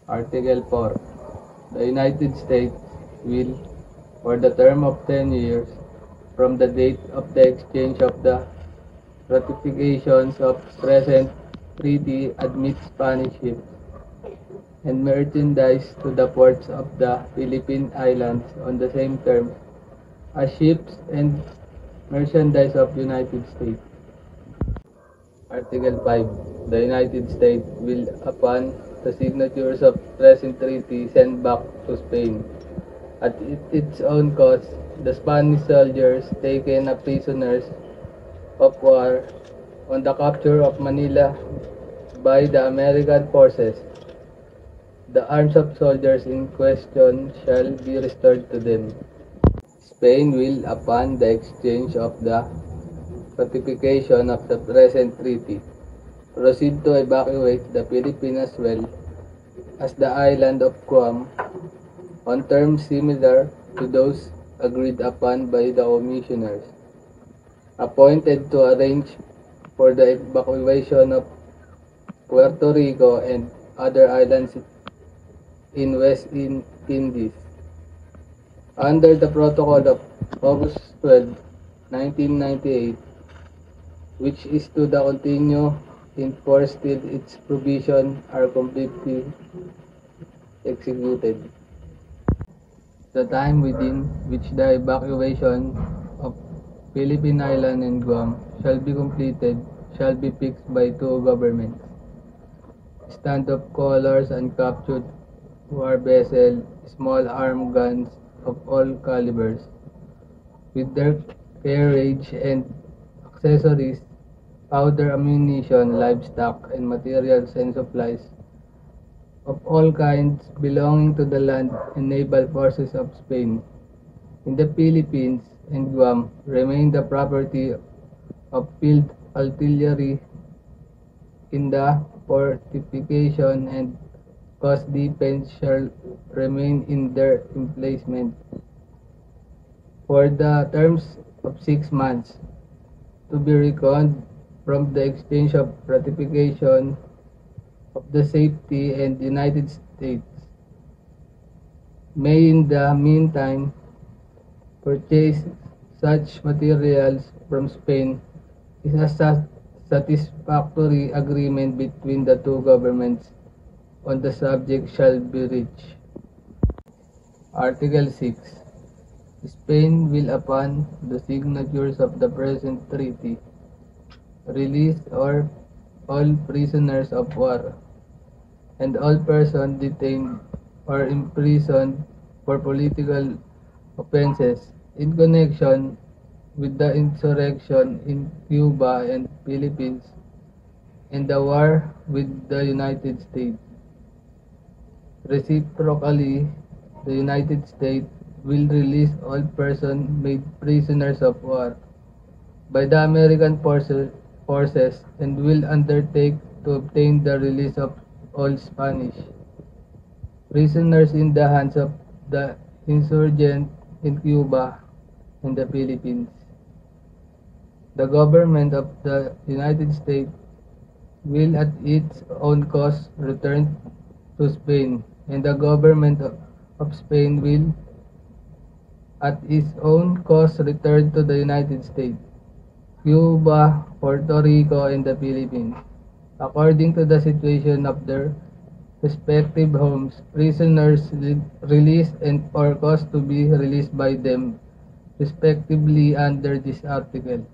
Article 4. The United States will, for the term of 10 years, from the date of the exchange of the ratifications of present treaty, admit Spanish ships and merchandise to the ports of the Philippine Islands on the same terms as ships and merchandise of United States. Article 5. The United States will, upon the signatures of present treaty, send back to Spain, at its own cost, the Spanish soldiers taken as prisoners of war on the capture of Manila by the American forces. The arms of soldiers in question shall be restored to them. Spain will, upon the exchange of the ratification of the present treaty, proceed to evacuate the Philippines as well as the island of Guam on terms similar to those agreed upon by the commissioners appointed to arrange for the evacuation of Puerto Rico and other islands in West Indies. Under the Protocol of August 12, 1998, which is to the continue in force till its provisions are completely executed. The time within which the evacuation of Philippine Island and Guam shall be completed shall be fixed by two governments. Stand-off colors and captured war vessels, small armed guns of all calibers, with their carriage and accessories, powder, ammunition, livestock, and materials and supplies of all kinds belonging to the land and naval forces of Spain. In the Philippines and Guam remain the property of field artillery in the fortification and coast defense shall remain in their emplacement for the terms of 6 months, to be reckoned from the exchange of ratification of the safety, and the United States may in the meantime purchase such materials from Spain is a satisfactory agreement between the two governments on the subject shall be reached. Article 6. Spain will, upon the signatures of the present treaty, release all prisoners of war and all persons detained or imprisoned for political offenses in connection with the insurrection in Cuba and Philippines and the war with the United States. Reciprocally, the United States will release all persons made prisoners of war by the American forces and will undertake to obtain the release of all Spanish prisoners in the hands of the insurgents in Cuba and the Philippines. The government of the United States will at its own cost return to Spain, and the government of Spain will at its own cost return to the United States, Cuba, Puerto Rico, and the Philippines, according to the situation of their respective homes. Prisoners released and or caused to be released by them, respectively, under this article